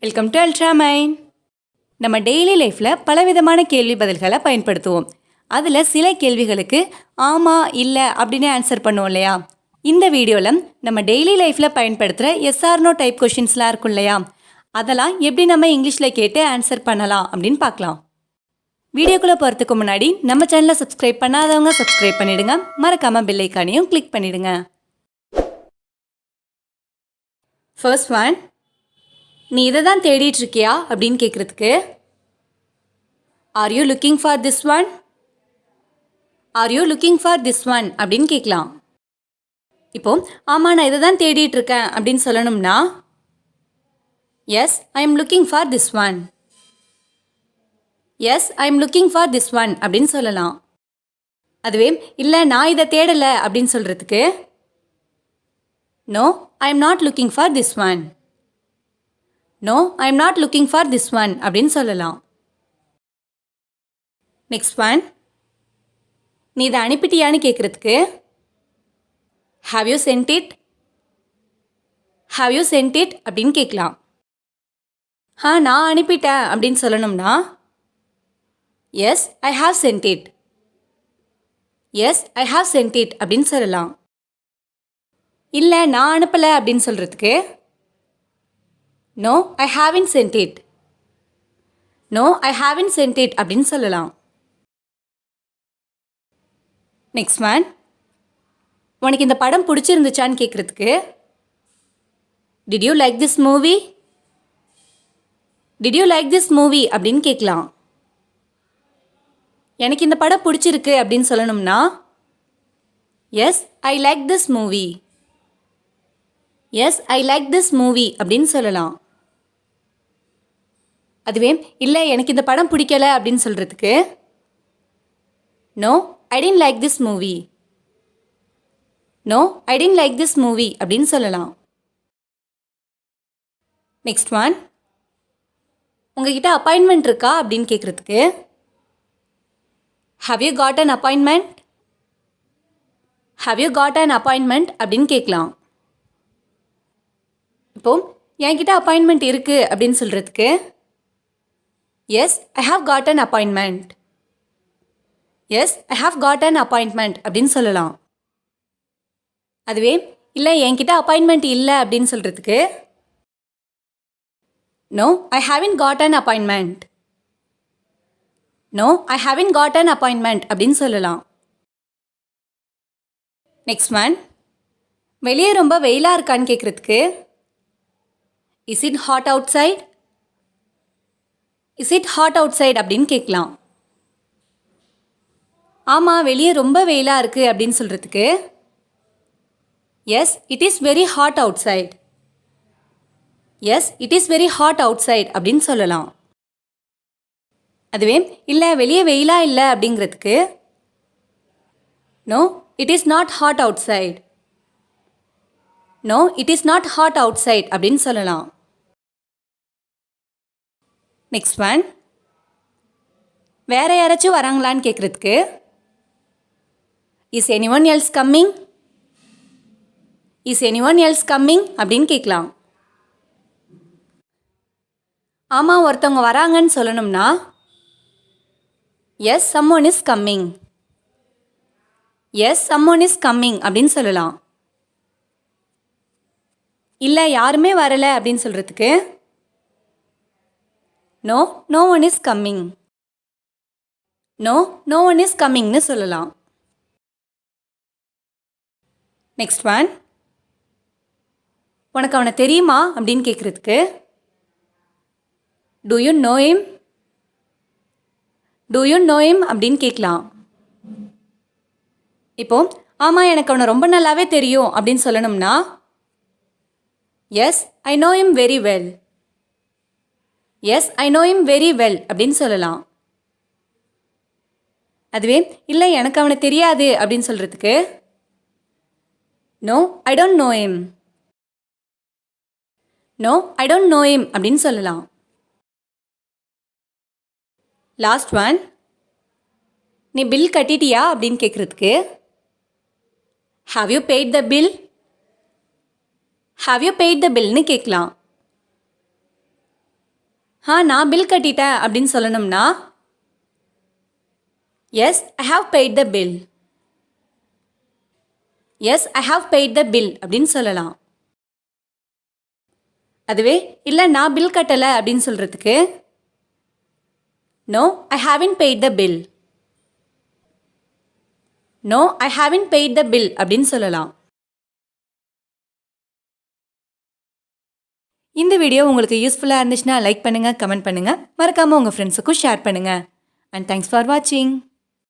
Welcome to Ultramind. நம்ம daily லைஃப்பில் பலவிதமான கேள்வி பதில்களை பயன்படுத்துவோம். அதில் சில கேள்விகளுக்கு ஆமாம் இல்லை அப்படின்னு ஆன்சர் பண்ணுவோம் இல்லையா? இந்த வீடியோவில் நம்ம டெய்லி லைஃப்பில் பயன்படுத்துகிற எஸ்ஆர்னோ டைப் கொஷின்ஸ்லாம் இருக்கும் இல்லையா? அதெல்லாம் எப்படி நம்ம இங்கிலீஷில் கேட்டு ஆன்சர் பண்ணலாம் அப்படின்னு பார்க்கலாம். வீடியோக்குள்ளே போகிறதுக்கு முன்னாடி நம்ம சேனலை சப்ஸ்கிரைப் பண்ணாதவங்க சப்ஸ்கிரைப் பண்ணிவிடுங்க. மறக்காமல் பெல் ஐக்கானையும் கிளிக் பண்ணிவிடுங்க. ஃபர்ஸ்ட் ஒன், நீ இதை தான் தேடிட்டு இருக்கியா அப்படின்னு கேட்குறதுக்கு are you looking for this one, are you looking for this one அப்படின்னு கேட்கலாம். இப்போ ஆமாம் நான் இதை தான் தேடிட்டு இருக்கேன் அப்படின்னு சொல்லணும்னா yes I am looking for this one, yes I am looking for this one அப்படின்னு சொல்லலாம். அதுவே இல்லை நான் இதை தேடலை அப்படின்னு சொல்கிறதுக்கு no I am not looking for this one, no I am not looking for this one அப்படின்னு சொல்லலாம். நெக்ஸ்ட் ஒன், நீ இதை அனுப்பிட்டியான்னு கேட்குறதுக்கு have you sent it, have you sent it அப்படின்னு கேட்கலாம். நான் அனுப்பிட்டேன் அப்படின்னு சொல்லணும்னா yes I have sent it, S I have sent it அப்படின்னு சொல்லலாம். இல்லை நான் அனுப்பலை அப்படின்னு சொல்கிறதுக்கு no I haven't sent it, no I haven't sent it அப்படின்னு சொல்லலாம். நெக்ஸ்ட் ஒன், உனக்கு இந்த படம் பிடிச்சிருந்துச்சான்னு கேட்குறதுக்கு did you like this movie, did you like this movie அப்படின்னு கேட்கலாம். எனக்கு இந்த படம் பிடிச்சிருக்கு அப்படின்னு சொல்லணும்னா yes I like this movie, yes I like this movie அப்படின்னு சொல்லலாம். அதுவே இல்லை எனக்கு இந்த படம் பிடிக்கலை அப்படின்னு சொல்கிறதுக்கு no I didn't like this movie, no I didn't like this movie அப்படின்னு சொல்லலாம். நெக்ஸ்ட் ஒன், உங்ககிட்ட அப்பாயின்மெண்ட் இருக்கா அப்படின்னு கேட்குறதுக்கு have you got an appointment, have you got an appointment அப்படின்னு கேட்கலாம். இப்போ என்கிட்ட அப்பாயின்மெண்ட் இருக்குது அப்படின்னு சொல்கிறதுக்கு yes I have got an appointment, yes I have got an appointment அப்படின்னு சொல்லலாம். அதுவே இல்லை என்கிட்ட அப்பாயின்மெண்ட் இல்லை அப்படின்னு சொல்கிறதுக்கு no I haven't got an appointment, no I haven't got an appointment அப்படின்னு சொல்லலாம். நெக்ஸ்ட் ஒன், வெளியே ரொம்ப வெயிலாக இருக்கான்னு கேட்குறதுக்கு is it hot outside, is it hot outside அப்படின்னு கேட்கலாம். ஆமாம் வெளியே ரொம்ப வெயிலாக இருக்குது அப்படின்னு சொல்கிறதுக்கு yes it is very hot outside, yes it is very hot outside அப்படின்னு சொல்லலாம். அதுவே இல்லை வெளியே வெயிலாக இல்லை அப்படிங்கிறதுக்கு no it is not hot outside, no it is not hot outside அப்படின்னு சொல்லலாம். நெக்ஸ்ட் ஒன், வேற யாராச்சும் வராங்களான்னு கேட்குறதுக்கு is anyone else coming, is anyone else coming அப்படின்னு கேட்கலாம். ஆமாம் ஒருத்தவங்க வராங்கன்னு சொல்லணும்னா yes someone is coming, yes someone is coming அப்படின்னு சொல்லலாம். இல்லை யாருமே வரலை அப்படின்னு சொல்கிறதுக்கு no no one is coming, no no one is கம்மிங்னு சொல்லலாம். நெக்ஸ்ட் ஒன், உனக்கு அவனை தெரியுமா அப்படின்னு கேட்குறதுக்கு do you know him, do you know him அப்படின்னு கேட்கலாம். இப்போ ஆமாம் எனக்கு அவனை ரொம்ப நல்லாவே தெரியும் அப்படின்னு சொல்லணும்னா yes I know him very well, yes I know him very well அப்படின்னு சொல்லலாம். அதுவே இல்லை எனக்கு அவனை தெரியாது அப்படின்னு சொல்கிறதுக்கு no I don't know him, no I don't know him அப்படின்னு சொல்லலாம். லாஸ்ட் ஒன், நீ பில் கட்டிட்டியா அப்படின்னு கேட்குறதுக்கு have you paid the bill, have you paid the பில்னு கேட்கலாம். நான் பில் கட்டிட்டேன் அப்படின்னு சொல்லணும்னா yes I have paid the bill. Yes I have paid the bill அப்படின்னு சொல்லலாம். அதுவே இல்லை நான் பில் கட்டலை அப்படின்னு சொல்கிறதுக்கு no I haven't paid the bill. No I haven't paid the bill அப்படின்னு சொல்லலாம். இந்த வீடியோ உங்களுக்கு யூஸ்ஃபுல்லாக இருந்துச்சுன்னா லைக் பண்ணுங்கள், கமெண்ட் பண்ணுங்கள், மறக்காமல் உங்கள் ஃப்ரெண்ட்ஸுக்கும் ஷேர் பண்ணுங்கள். அண்ட் தேங்க்ஸ் ஃபார் வாட்சிங்.